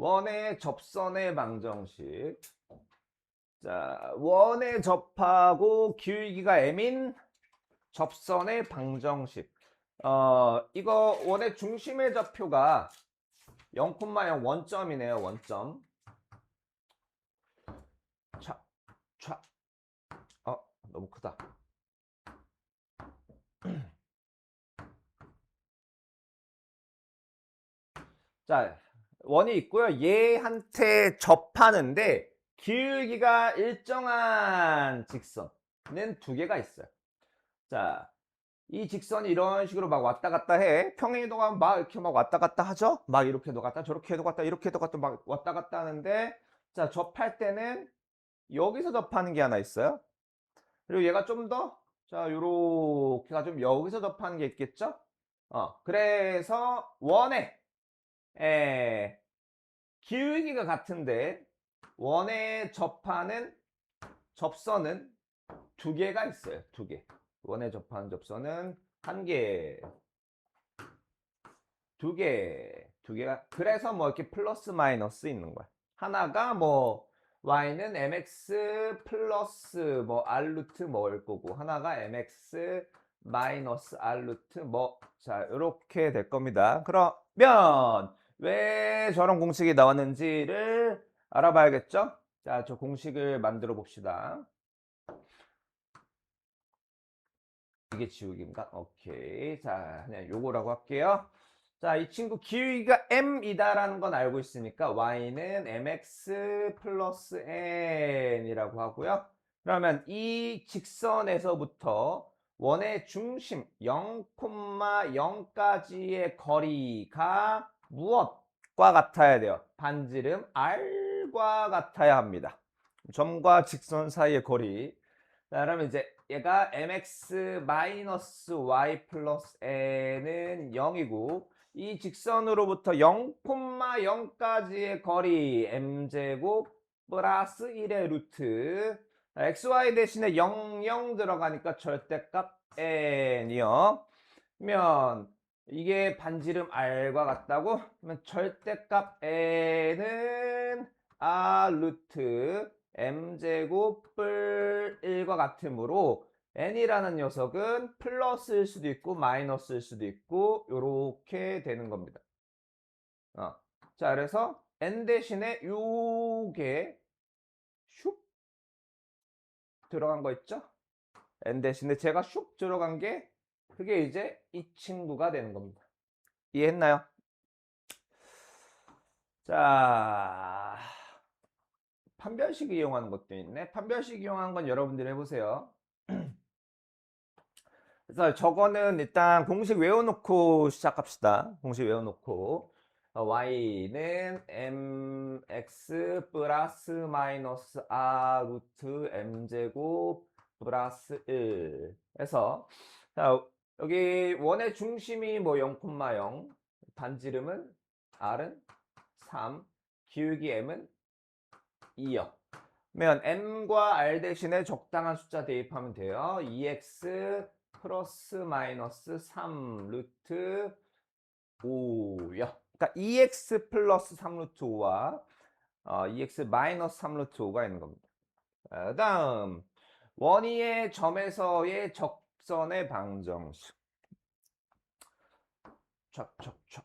원의 접선의 방정식. 자, 원에 접하고 기울기가 m인 접선의 방정식. 이거 원의 중심의 좌표가 0,0 원점이네요. 원점. 차, 차. 너무 크다. 자, 원이 있고요. 얘한테 접하는데 기울기가 일정한 직선은 두 개가 있어요. 자, 이 직선이 이런 식으로 막 왔다 갔다 해. 평행이동하면 막 이렇게 막 왔다 갔다 하죠. 막 이렇게도 갔다 저렇게도 갔다 이렇게도 갔다 막 왔다 갔다 하는데, 자, 접할 때는 여기서 접하는 게 하나 있어요. 그리고 얘가 좀 더, 자, 요렇게가 좀 여기서 접하는 게 있겠죠. 그래서 원에 기울기가 같은데 원에 접하는 접선은 두 개가 있어요. 두 개. 원에 접하는 접선은 한 개, 두 개가. 그래서 뭐 이렇게 플러스 마이너스 있는 거야. 하나가 뭐 y는 mx 플러스 뭐 r 루트 뭐일 거고, 하나가 mx 마이너스 r 루트 뭐. 자, 이렇게 될 겁니다. 그러면 왜 저런 공식이 나왔는지를 알아봐야겠죠? 자, 저 공식을 만들어 봅시다. 이게 지우기인가? 오케이. 자, 그냥 요거라고 할게요. 자, 이 친구 기울기가 m이다라는 건 알고 있으니까 y는 mx 플러스 n이라고 하고요. 그러면 이 직선에서부터 원의 중심 0,0까지의 거리가 무엇과 같아야 돼요? 반지름 r과 같아야 합니다. 점과 직선 사이의 거리. 자, 그러면 이제 얘가 mx 마이너스 y 플러스 n은 0이고, 이 직선으로부터 0,0까지의 거리 m제곱 플러스 1의 루트. xy 대신에 0, 0 들어가니까 절대값 n이요. 그러면 이게 반지름 r과 같다고? 그러면 절대값 n은 r 루트 m제곱 뿔 1과 같으므로 n이라는 녀석은 플러스일 수도 있고 마이너스일 수도 있고 요렇게 되는 겁니다. 자, 그래서 n 대신에 요게 슉 들어간 거 있죠? n 대신에 제가 슉 들어간 게 그게 이제 이 친구가 되는 겁니다. 이해했나요? 자, 판별식 이용하는 것도 있네. 판별식 이용하는 건 여러분들이 해보세요. 그래서 저거는 일단 공식 외워놓고 시작합시다. 공식 외워놓고 y는 mx 플러스 마이너스 r 루트 m제곱 플러스 1 해서, 자, 여기 원의 중심이 뭐 0,0, 반지름은 r은 3, 기울기 m은 2요. 그러면 m과 r 대신에 적당한 숫자 대입하면 돼요. 2x 플러스 마이너스 3 루트 5요. 그러니까 2x 플러스 3 루트 5와 2x 마이너스 3 루트 5가 있는 겁니다. 다음 원위의 점에서의 적선의 방정식. 촥촥촥.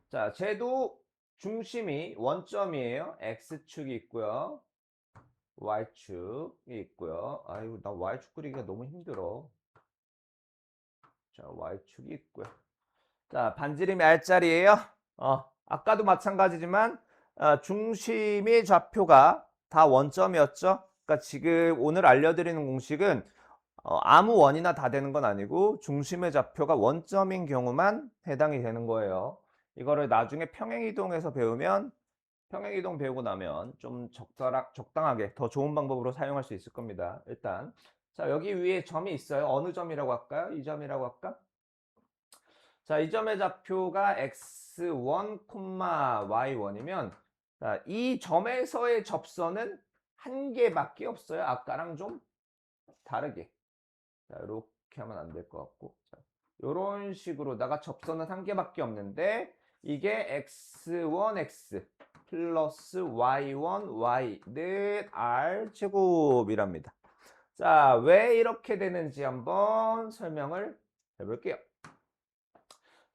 자, 쟤도 중심이 원점이에요. x축이 있고요. y축이 있고요. 아이고, 나 y축 그리기가 너무 힘들어. 자, y축이 있고요. 자, 반지름이 r자리예요. 아까도 마찬가지지만 중심의 좌표가 다 원점이었죠. 그러니까 지금 오늘 알려드리는 공식은 아무 원이나 다 되는 건 아니고 중심의 좌표가 원점인 경우만 해당이 되는 거예요. 이거를 나중에 평행이동에서 배우면, 평행이동 배우고 나면 좀 적당하게 더 좋은 방법으로 사용할 수 있을 겁니다. 일단, 자, 여기 위에 점이 있어요. 어느 점이라고 할까요? 이 점이라고 할까? 자, 이 점의 좌표가 x1, y1이면, 자, 이 점에서의 접선은 한 개밖에 없어요. 아까랑 좀 다르게. 자, 이렇게 하면 안 될 것 같고. 자, 요런 식으로다가 접선은 한 개밖에 없는데 이게 x1x 플러스 y1y는 r제곱이랍니다. 자, 왜 이렇게 되는지 한번 설명을 해볼게요.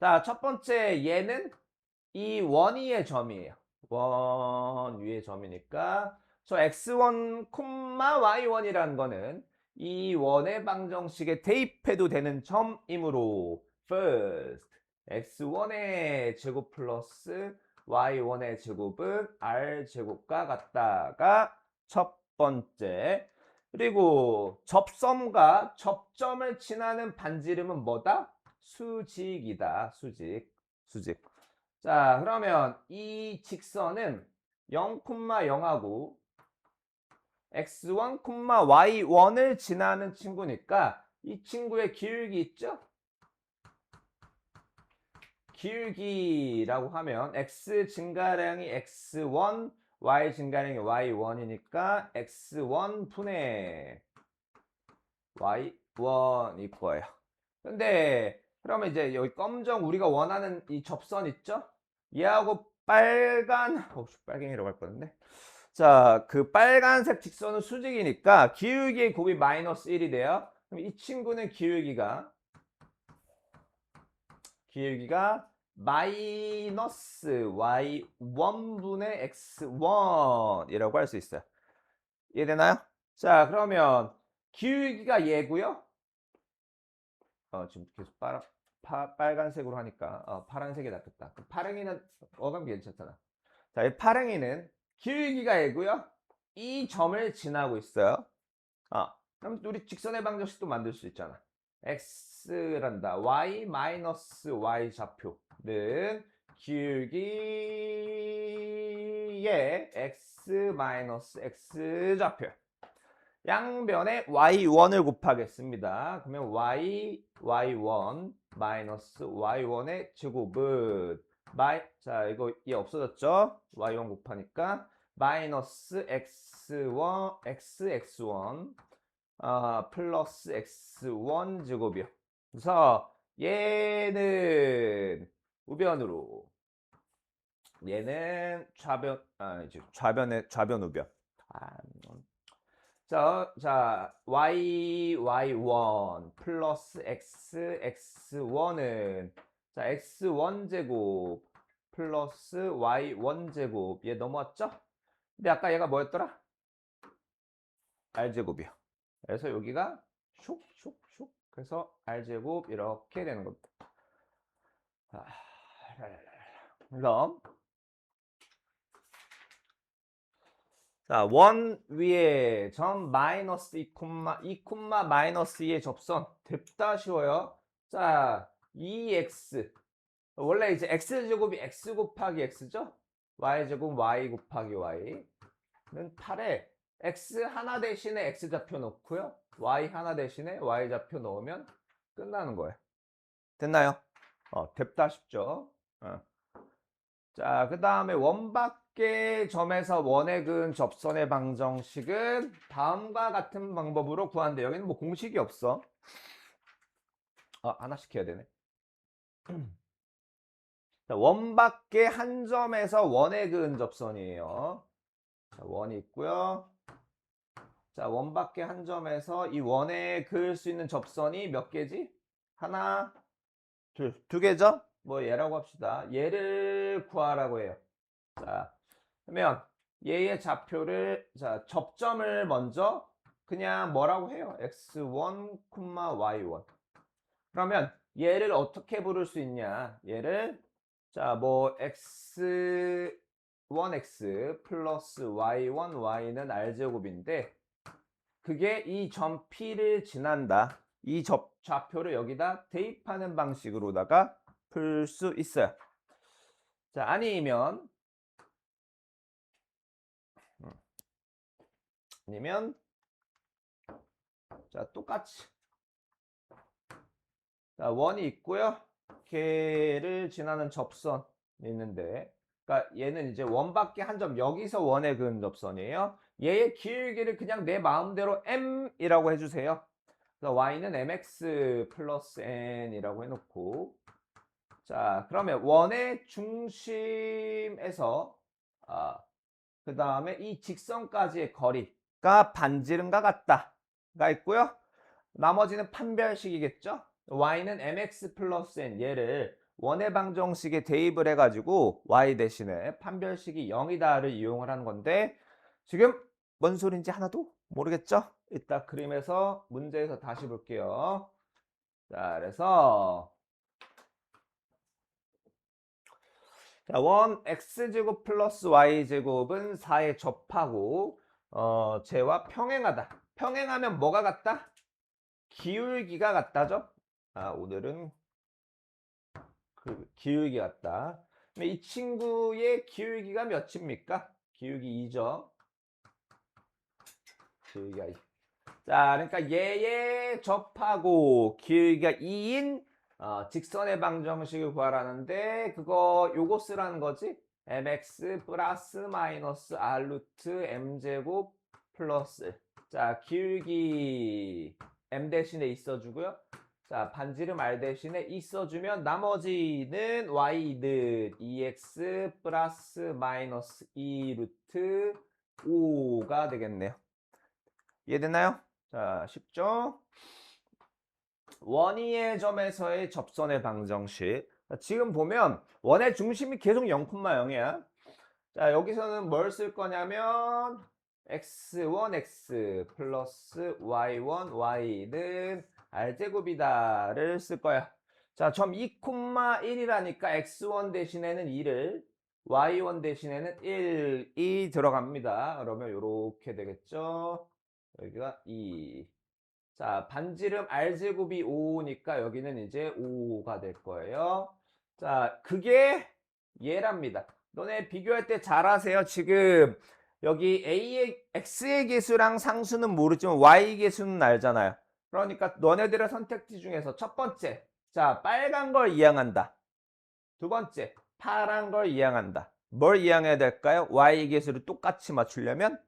자, 첫 번째 얘는 이 원 위의 점이에요. 원 위의 점이니까 저 x1, y1이라는 거는 이 원의 방정식에 대입해도 되는 점이므로 first x1의 제곱 플러스 y1의 제곱은 r제곱과 같다가 첫 번째. 그리고 접점과 접점을 지나는 반지름은 뭐다? 수직이다. 수직. 자, 그러면 이 직선은 0,0하고 x1, y1을 지나는 친구니까 이 친구의 기울기 있죠? 기울기라고 하면 x 증가량이 x1, y 증가량이 y1이니까 x1 분의 y1일 거예요. 근데 그러면 이제 여기 검정 우리가 원하는 이 접선 있죠? 얘하고 빨갱이라고 할 뻔했네. 자, 그 빨간색 직선은 수직이니까 기울기의 곱이 마이너스 1이 돼요. 그럼 이 친구는 기울기가 마이너스 y1분의 x1이라고 할 수 있어요. 이해되나요? 자, 그러면 기울기가 얘고요. 지금 계속 빨간색으로 하니까 파란색이 낫겠다. 파랭이는 어감 괜찮잖아. 자, 이 파랭이는 기울기가 얘고요. 이 점을 지나고 있어요. 그럼 우리 직선의 방정식도 만들 수 있잖아. x란다. y 마이너스 y 좌표는 기울기의 x 마이너스 x 좌표. 양변에 y1을 곱하겠습니다. 그러면 y1 마이너스 y1의 제곱은 자, 이거 얘 없어졌죠? y1 곱하니까 마이너스 xx1 플러스 x1 제곱이요. 그래서 얘는 우변으로 얘는 좌변 우변. 자, y1 플러스 x1은 자, x1 제곱 플러스 y1 제곱 얘 넘어왔죠? 근데 아까 얘가 뭐였더라? r제곱이요. 그래서 여기가 슉슉슉 그래서 r제곱 이렇게 되는 겁니다. 그럼 자, 원 위에 점 마이너스 2, 마이너스 2의 접선 됐다 쉬워요. 자, 2x 원래 이제 x제곱이 x 곱하기 x죠? y제곱 y 곱하기 y는 8에 x 하나 대신에 x 좌표 넣고요. y 하나 대신에 y 좌표 넣으면 끝나는 거예요. 됐나요? 됐다 싶죠? 자, 그 다음에 원밖의 점에서 원에 그은 접선의 방정식은 다음과 같은 방법으로 구한대. 여기는 뭐 공식이 없어. 하나씩 해야 되네. 자, 원밖의 한 점에서 원에 그은 접선이에요. 자, 원이 있고요. 자, 원밖의 한 점에서 이 원에 그을 수 있는 접선이 몇 개지? 하나, 두 개죠? 뭐 얘라고 합시다. 얘를 구하라고 해요. 자, 그러면 얘의 좌표를 자, 접점을 먼저 그냥 뭐라고 해요? x1, y1. 그러면 얘를 어떻게 부를 수 있냐? 얘를 자, 뭐 x1x 플러스 y1, y는 r제곱인데 그게 이 점 P를 지난다. 이 좌표를 여기다 대입하는 방식으로다가 풀 수 있어요. 자, 아니면 자, 똑같이 자, 원이 있고요. 걔를 지나는 접선이 있는데 그러니까 얘는 이제 원밖에 한 점 여기서 원에 그은 접선이에요. 얘의 기울기를 그냥 내 마음대로 m이라고 해주세요. 그래서 y는 mx 플러스 n이라고 해놓고, 자, 그러면 원의 중심에서 그 다음에 이 직선까지의 거리가 반지름과 같다가 있고요. 나머지는 판별식이겠죠. y는 mx 플러스 n, 얘를 원의 방정식에 대입을 해가지고 y 대신에 판별식이 0이다를 이용을 하는 건데, 지금 뭔 소린지 하나도 모르겠죠? 이따 그림에서 문제에서 다시 볼게요. 자, 그래서 자, 원 x제곱 플러스 y제곱은 4에 접하고 쟤와 평행하다. 평행하면 뭐가 같다? 기울기가 같다죠? 오늘은 그 기울기 같다. 이 친구의 기울기가 몇입니까? 기울기 2죠. 기울기가 2. 자, 그러니까 얘에 접하고 기울기가 2인 직선의 방정식을 구하라는데, 요거 쓰라는 거지. mx 플러스 마이너스 r 루트 m제곱 플러스, 자, 기울기 m 대신에 있어주고요. 자, 반지름 r 대신에 있어주면 나머지는 y는 2x 플러스 마이너스 2 루트 5가 되겠네요. 이해됐나요? 자, 쉽죠? 원위의 점에서의 접선의 방정식. 지금 보면 원의 중심이 계속 0,0이야. 자, 여기서는 뭘 쓸 거냐면 x1 x 플러스 y1 y는 r제곱이다를 쓸 거야. 자, 점 2,1이라니까 x1 대신에는 2를, y1 대신에는 1이 들어갑니다. 그러면 이렇게 되겠죠. 여기가 2. 자, 반지름 r제곱이 5니까 여기는 이제 5가 될 거예요. 자, 그게 얘랍니다. 너네 비교할 때 잘 아세요. 지금 여기 x의 개수랑 상수는 모르지만 y의 개수는 알잖아요. 그러니까 너네들의 선택지 중에서 첫 번째, 자, 빨간 걸 이항한다. 두 번째, 파란 걸 이항한다. 뭘 이항해야 될까요? y의 개수를 똑같이 맞추려면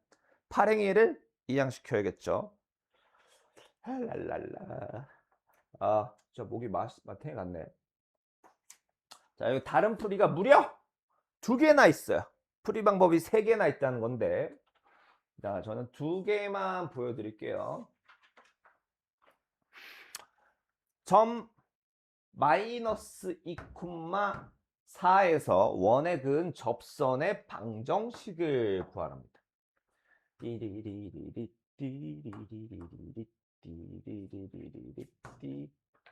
파랭이를 이항시켜야겠죠. 랄랄라. 저 목이 마탱이 갔네. 자, 여기 다른 풀이가 무려 2개나 있어요. 풀이 방법이 3개나 있다는 건데, 자, 저는 2개만 보여드릴게요. 점 마이너스 2,4에서 원에 그은 접선의 방정식을 구하랍니다.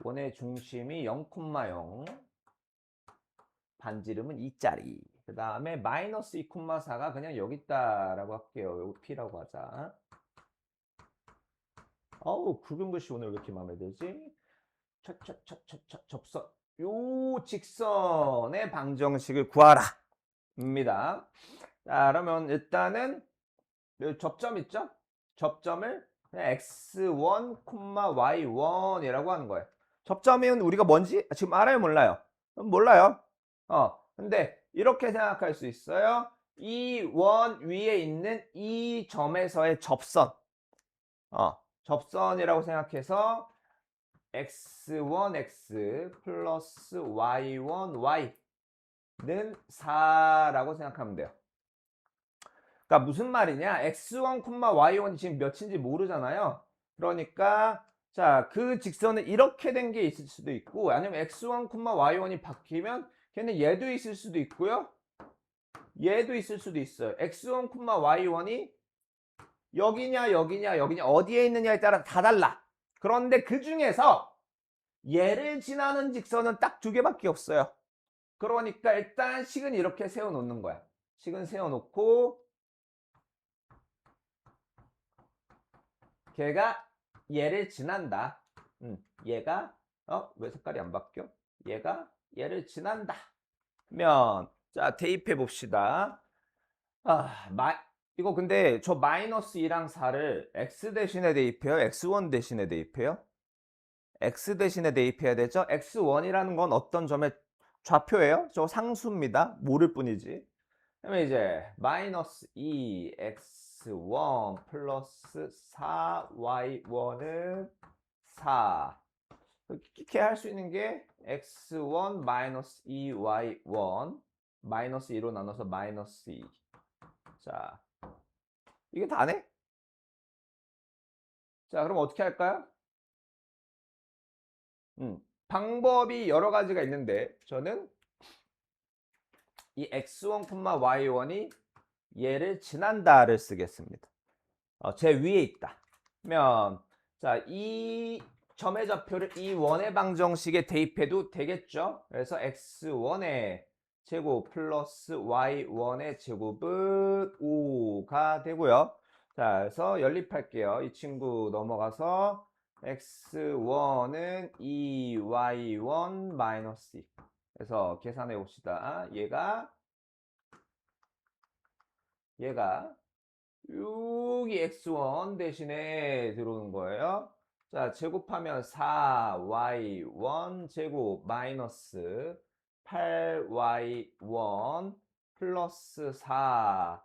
원의 중심이 0,0, 반지름은 2짜리. 그 다음에 마이너스 2,4가 그냥 여기 있다라고 할게요. 여기 P라고 하자. 어우, 굵은 글씨 오늘 왜 이렇게 마음에 들지? 접선. 요 직선의 방정식을 구하라. 입니다. 자, 그러면 일단은 요 접점 있죠? 접점을 x1, y1이라고 하는 거예요. 접점은 우리가 뭔지 지금 알아요, 몰라요? 몰라요. 근데 이렇게 생각할 수 있어요. 이 원 위에 있는 이 점에서의 접선, 접선이라고 생각해서 x1x 플러스 y1y는 4라고 생각하면 돼요. 그러니까 무슨 말이냐? x1, y1이 지금 몇인지 모르잖아요. 그러니까 자, 그 직선은 이렇게 된 게 있을 수도 있고, 아니면 x1, y1이 바뀌면 걔는 얘도 있을 수도 있고요. 얘도 있을 수도 있어요. x1, y1이 여기냐 여기냐 여기냐 어디에 있느냐에 따라 다 달라. 그런데 그 중에서 얘를 지나는 직선은 딱 2개밖에 없어요. 그러니까 일단 식은 이렇게 세워놓는 거야. 식은 세워놓고 걔가 얘를 지난다. 얘가 왜 색깔이 안 바뀌어? 얘가 얘를 지난다. 면 자, 대입해 봅시다. 이거 근데 저 마이너스 2랑 4를 x 대신에 대입해요? x1 대신에 대입해요? x 대신에 대입해야 되죠? x1이라는 건 어떤 점의 좌표예요? 저 상수입니다. 모를 뿐이지. 그러면 이제 마이너스 2x1 플러스 4y1은 4. 이렇게 할 수 있는 게 x1 마이너스 2y1 마이너스 2로 나눠서 마이너스 2. 자, 이게 다네? 자, 그럼 어떻게 할까요? 방법이 여러 가지가 있는데 저는 이 x1, y1이 얘를 지난다를 쓰겠습니다. 제 위에 있다. 그러면 자, 이 점의 좌표를 이 원의 방정식에 대입해도 되겠죠? 그래서 x1의 제곱 플러스 y1의 제곱은 5가 되고요. 자, 그래서 연립할게요. 이 친구 넘어가서 x1은 2y1 마이너스 2. 그래서 계산해 봅시다. 얘가 여기 x1 대신에 들어오는 거예요. 자, 제곱하면 4y1 제곱 마이너스 8y1 플러스 4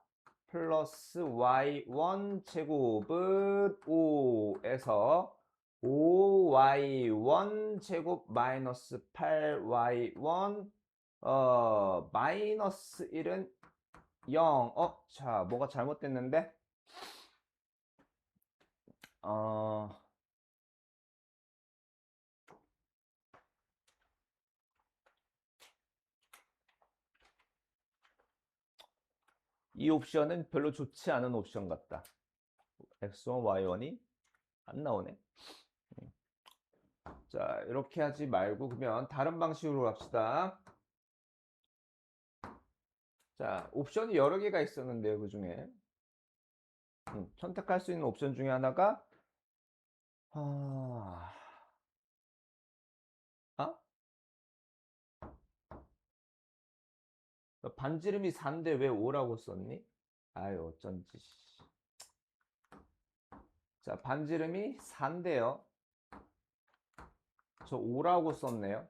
플러스 y1 제곱은 5에서 5y1 제곱 마이너스 8y1 마이너스 1은 0. 자, 뭐가 잘못됐는데? 어, 이 옵션은 별로 좋지 않은 옵션 같다. X1, Y1이 안 나오네. 자, 이렇게 하지 말고 그러면 다른 방식으로 갑시다. 자, 옵션이 여러 개가 있었는데요, 그 중에. 선택할 수 있는 옵션 중에 하나가 아, 아? 반지름이 4인데 왜 5라고 썼니? 아유, 어쩐지. 자, 반지름이 4인데요. 저 5라고 썼네요.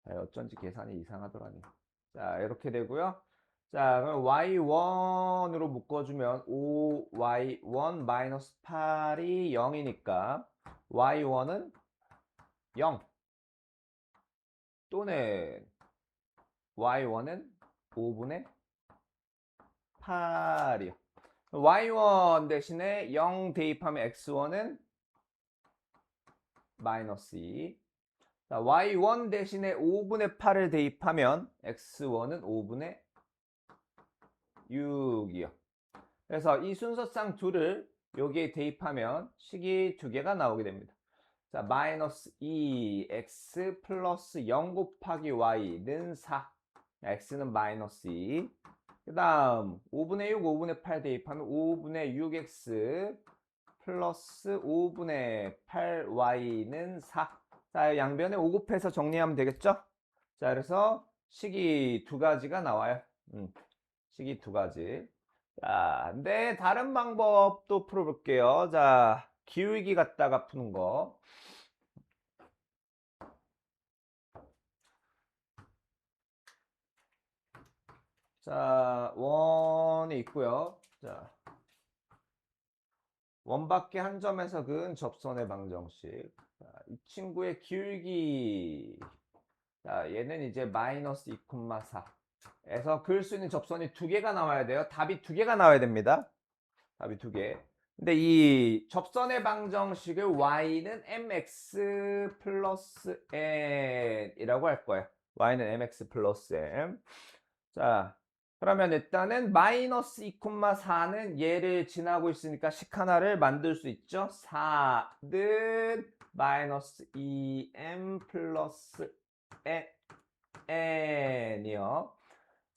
어쩐지 계산이 이상하더라니. 자, 이렇게 되고요. 자, 그럼 y1으로 묶어주면 5y1 마이너스 8이 0이니까 y1은 0 또는 y1은 5분의 8이요. y1 대신에 0 대입하면 x1은 마이너스 2. 자, y1 대신에 5분의 8을 대입하면 x1은 5분의 6이요. 그래서 이 순서상 둘을 여기에 대입하면 식이 두 개가 나오게 됩니다. 자, 마이너스 2x 플러스 0 곱하기 y는 4. x는 마이너스 2. 그 다음 5분의 6, 5분의 8 대입하면 5분의 6x 플러스 5분의 8y는 4. 자, 양변에 5 곱해서 정리하면 되겠죠? 자, 그래서 식이 두 가지가 나와요. 식이 두 가지. 자, 근데 다른 방법도 풀어볼게요. 자, 기울기 갖다가 푸는 거. 자, 원이 있고요. 자, 원밖에 한 점에서 그은 접선의 방정식. 자, 이 친구의 기울기. 자, 얘는 이제 마이너스 2,4. 에서 그을 수 있는 접선이 두 개가 나와야 돼요. 답이 두 개가 나와야 됩니다. 답이 두 개. 근데 이 접선의 방정식을 y는 mx 플러스 n이라고 할 거예요. y는 mx 플러스 n. 자, 그러면 일단은 마이너스 2,4는 얘를 지나고 있으니까 식 하나를 만들 수 있죠. 4는 마이너스 2m 플러스 n이요.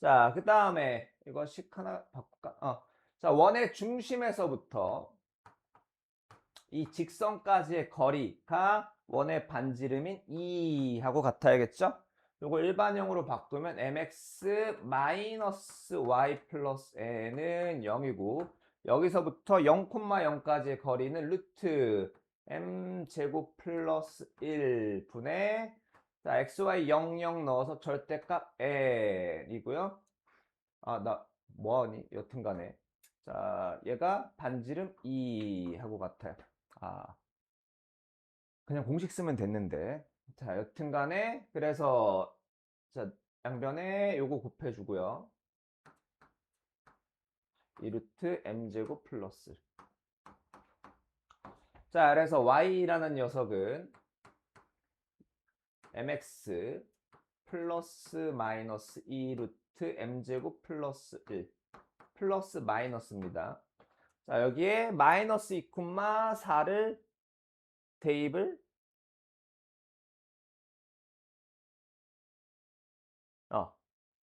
자, 그 다음에 이거 식 하나 바꿀까? 자, 원의 중심에서부터 이 직선까지의 거리가 원의 반지름인 2하고 같아야겠죠? 요거 일반형으로 바꾸면 mx 마이너스 y 플러스 n은 0이고 여기서부터 0,0까지의 거리는 루트 m 제곱 플러스 1분의 자, xy 00 넣어서 절대값 n이고요. 아, 나 뭐하니? 여튼간에 자, 얘가 반지름 2하고 같아요. 아, 그냥 공식 쓰면 됐는데. 자, 여튼 간에 그래서 자, 양변에 요거 곱해주고요. 2루트 m제곱 플러스. 자, 그래서 y라는 녀석은 mx 플러스 마이너스 2루트 m제곱 플러스 1 플러스 마이너스입니다. 자, 여기에 마이너스 2,4를 대입을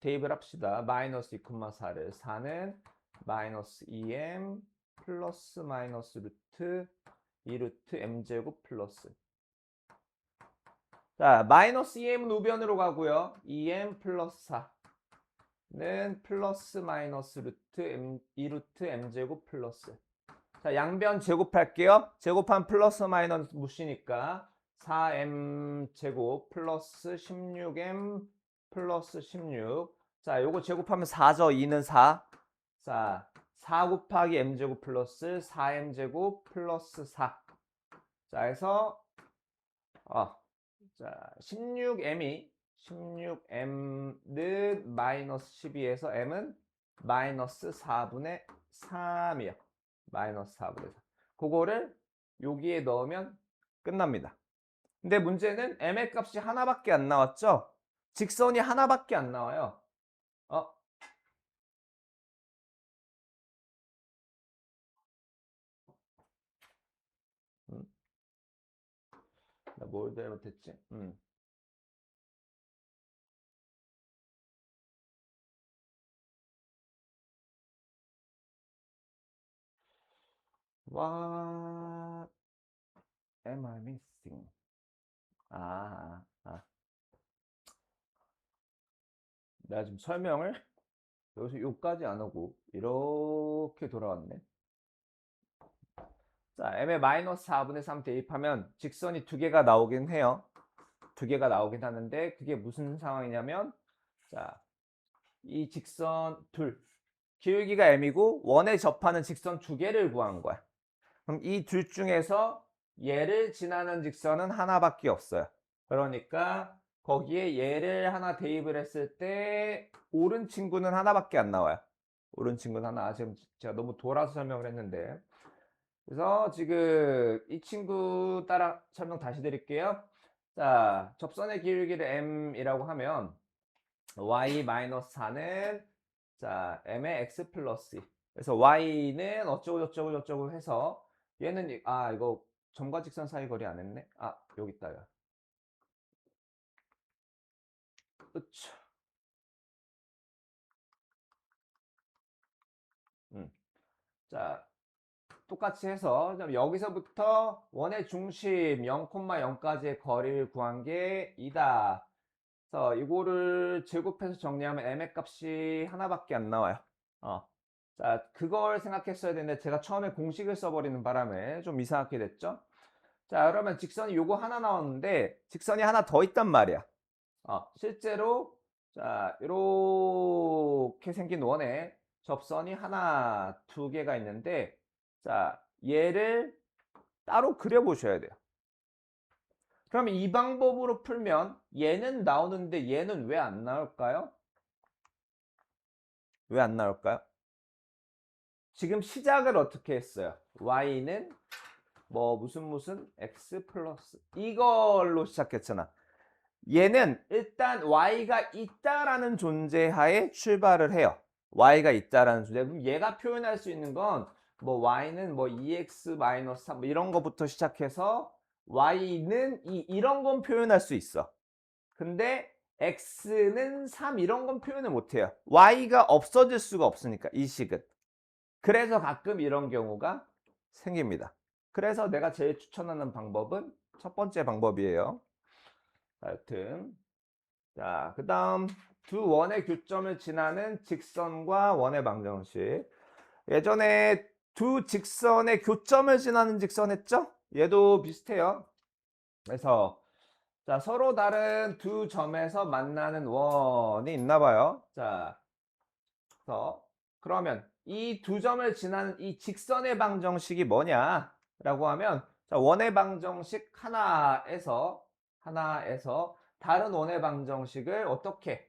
대입을 합시다. 마이너스 2,4를 4는 마이너스 2m 플러스 마이너스 루트 2루트 m제곱 플러스. 자, 마이너스 2m은 우변으로 가고요. 2m 플러스 4는 플러스 마이너스 루트 2루트 m제곱 플러스. 자, 양변 제곱할게요. 제곱한 플러스 마이너스 무시니까 4m 제곱 플러스 16m 플러스 16. 자, 요거 제곱하면 4죠. 2는 4. 자, 4 곱하기 m 제곱 플러스 4m 제곱 플러스 4. 자, 해서 자, 16m는 마이너스 12에서 m은 마이너스 4분의 3이요. 마이너스 4분의 3. 그거를 여기에 넣으면 끝납니다. 근데 문제는 m의 값이 하나밖에 안 나왔죠? 직선이 하나밖에 안 나와요. 나 뭘 잘못했지? What am I missing? 아, 아, 아. 내가 지금 설명을 여기서 요까지 안 하고 이렇게 돌아왔네. 자, m의 마이너스 4분의 3 대입하면 직선이 두 개가 나오긴 해요. 두 개가 나오긴 하는데 그게 무슨 상황이냐면 자, 이 직선 둘 기울기가 m이고 원에 접하는 직선 두 개를 구한 거야. 그럼 이 둘 중에서 얘를 지나는 직선은 하나밖에 없어요. 그러니까 거기에 얘를 하나 대입을 했을 때 오른 친구는 하나밖에 안 나와요. 오른 친구는 하나. 지금 제가 너무 돌아서 설명을 했는데. 그래서 지금 이 친구 따라 설명 다시 드릴게요. 자, 접선의 기울기를 m이라고 하면 y-4는 자, m의 x 플러스 2. 그래서 y는 어쩌고 저쩌고 저쩌고 해서 얘는 이거 점과 직선 사이 거리 안 했네. 여기 있다요. 으차. 자, 똑같이 해서 여기서부터 원의 중심 0,0까지의 거리를 구한 게 이다. 그래서 이거를 제곱해서 정리하면 m의 값이 하나밖에 안 나와요. 자, 그걸 생각했어야 되는데 제가 처음에 공식을 써버리는 바람에 좀 이상하게 됐죠. 자, 그러면 직선이 요거 하나 나왔는데 직선이 하나 더 있단 말이야. 실제로 자, 이렇게 생긴 원에 접선이 하나, 두 개가 있는데 자, 얘를 따로 그려보셔야 돼요. 그럼 이 방법으로 풀면 얘는 나오는데 얘는 왜 안 나올까요? 왜 안 나올까요? 지금 시작을 어떻게 했어요? y는 뭐 무슨 x 플러스 이걸로 시작했잖아. 얘는 일단 y가 있다라는 존재하에 출발을 해요. y가 있다라는 존재. 그럼 얘가 표현할 수 있는 건 뭐 y는 뭐 2x-3 뭐 이런 거부터 시작해서 y는 이런 건 표현할 수 있어. 근데 x는 3 이런 건 표현을 못 해요. y가 없어질 수가 없으니까 이 식은. 그래서 가끔 이런 경우가 생깁니다. 그래서 내가 제일 추천하는 방법은 첫 번째 방법이에요. 하여튼 자, 그 다음 두 원의 교점을 지나는 직선과 원의 방정식. 예전에 두 직선의 교점을 지나는 직선 했죠? 얘도 비슷해요. 그래서 자, 서로 다른 두 점에서 만나는 원이 있나 봐요. 자, 그러면 이 두 점을 지나는 이 직선의 방정식이 뭐냐? 라고 하면 자, 원의 방정식 하나에서 다른 원의 방정식을 어떻게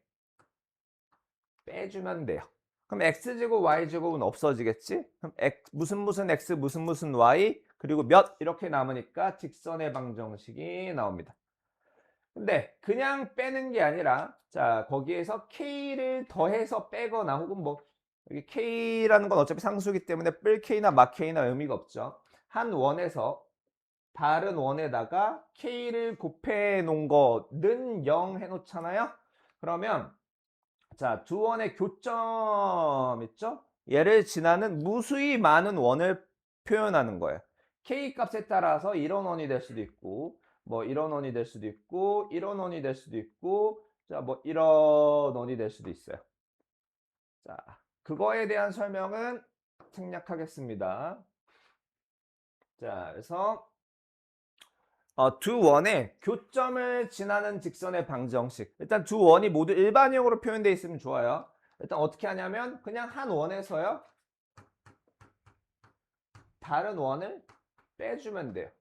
빼주면 돼요. 그럼 x제곱 y제곱은 없어지겠지? 그럼 무슨 x 무슨 y 그리고 몇 이렇게 남으니까 직선의 방정식이 나옵니다. 근데 그냥 빼는 게 아니라 자 거기에서 k를 더해서 빼거나 혹은 뭐 여기 k라는 건 어차피 상수이기 때문에 뺄 k나 막 k나 의미가 없죠. 한 원에서 다른 원에다가 k를 곱해 놓은 거는 0 해놓잖아요. 그러면 자, 두 원의 교점 있죠? 얘를 지나는 무수히 많은 원을 표현하는 거예요. k 값에 따라서 이런 원이 될 수도 있고 뭐 이런 원이 될 수도 있고 이런 원이 될 수도 있고 자, 뭐 이런 원이 될 수도 있어요. 자, 그거에 대한 설명은 생략하겠습니다. 자, 그래서 두 원의 교점을 지나는 직선의 방정식. 일단 두 원이 모두 일반형으로 표현되어 있으면 좋아요. 일단 어떻게 하냐면 그냥 한 원에서요. 다른 원을 빼주면 돼요.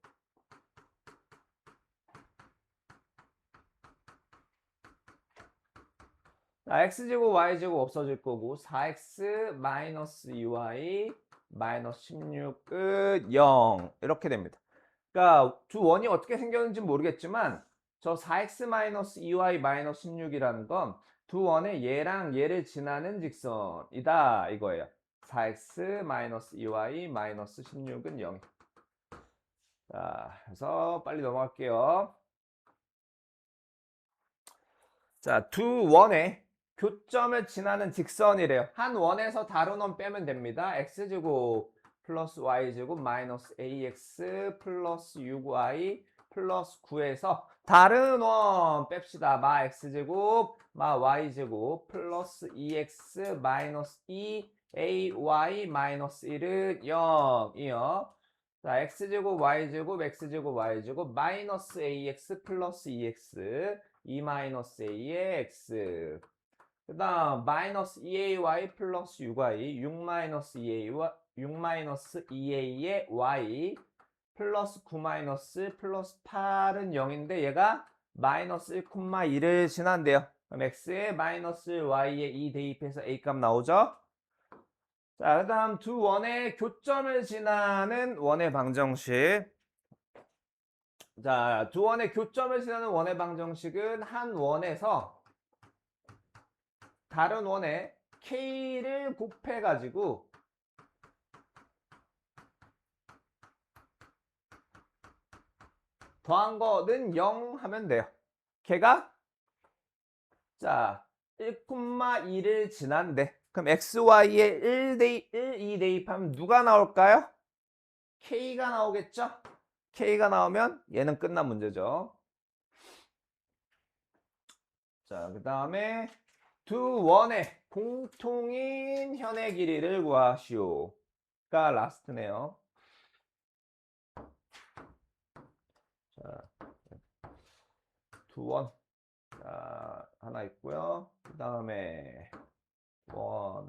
자, x제곱 y제곱 없어질 거고 4x 마이너스 2y 마이너스 16 끝 0 이렇게 됩니다. 그러니까 두 원이 어떻게 생겼는지 모르겠지만 저 4x 마이너스 2y 마이너스 16이라는 건 두 원의 얘랑 얘를 지나는 직선이다 이거예요. 4x 마이너스 2y 마이너스 16은 0. 자, 그래서 빨리 넘어갈게요. 자, 두 원의 교점을 지나는 직선이래요. 한 원에서 다른 원 빼면 됩니다. x제곱 플러스 y제곱 마이너스 ax 플러스 6y 플러스 9에서 다른 원 뺍시다. 마 x제곱 마 y제곱 플러스 2x 마이너스 2ay 마이너스 1은 0이요. 자, x제곱 y제곱 마이너스 ax 플러스 2x 2 마이너스 a의 x 그 다음 마이너스 2ay 플러스 6y 6 마이너스 2a의 y 플러스 9 마이너스 플러스 8은 0인데 얘가 마이너스 1,2를 지난대요. 그럼 x에 마이너스 y에 2 대입해서 a 값 나오죠. 자, 그 다음 두 원의 교점을 지나는 원의 방정식. 자, 두 원의 교점을 지나는 원의 방정식은 한 원에서 다른 원에 k를 곱해가지고 더한 거는 0 하면 돼요. 걔가 자 1,2를 지난데 그럼 xy에 1, 2 대입하면 누가 나올까요? k가 나오겠죠? k가 나오면 얘는 끝난 문제죠. 자, 그 다음에 두 원의 공통인 현의 길이를 구하시오가 라스트네요. 자, 두 원. 자, 하나 있고요. 그 다음에 원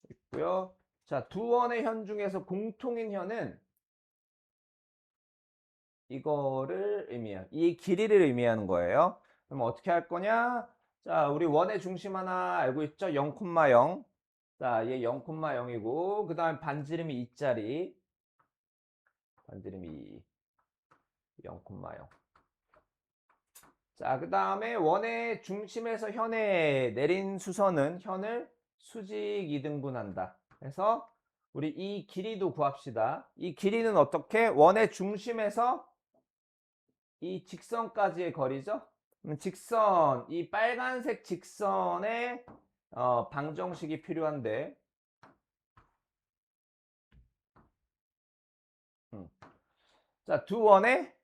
있고요. 자, 두 원의 현 중에서 공통인 현은 이거를 의미해요. 이 길이를 의미하는 거예요. 그럼 어떻게 할 거냐? 자, 우리 원의 중심 하나 알고 있죠? 0,0. 자, 얘 0,0이고 그 다음에 반지름이 2짜리. 반지름이 0,0. 자, 그 다음에 원의 중심에서 현에 내린 수선은 현을 수직 이등분한다. 그래서 우리 이 길이도 구합시다. 이 길이는 어떻게? 원의 중심에서 이 직선까지의 거리죠. 그럼 직선, 이 빨간색 직선의 방정식이 필요한데 자, 두 원의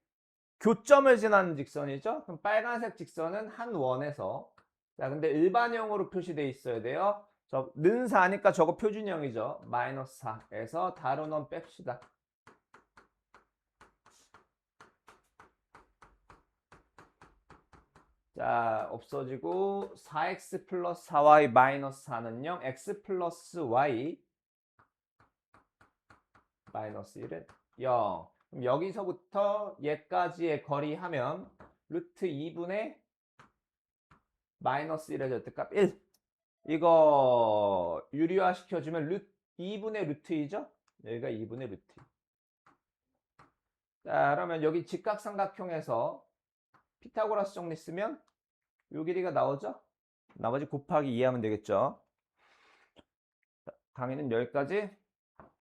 교점을 지나는 직선이죠. 그럼 빨간색 직선은 한 원에서 자, 근데 일반형으로 표시되어 있어야 돼요. 는 4니까 저거 표준형이죠. 마이너스 4에서 다른 원 뺍시다. 자, 없어지고 4x 플러스 4y 마이너스 4는 0, x 플러스 y 마이너스 1은 0. 그럼 여기서부터 얘까지의 거리 하면 루트 2분의 마이너스 1의 절대값 1. 이거 유리화 시켜주면 2분의 루트 2죠? 여기가 2분의 루트 2. 자, 그러면 여기 직각삼각형에서 피타고라스 정리 쓰면 요 길이가 나오죠? 나머지 곱하기 2 하면 되겠죠? 자, 강의는 여기까지.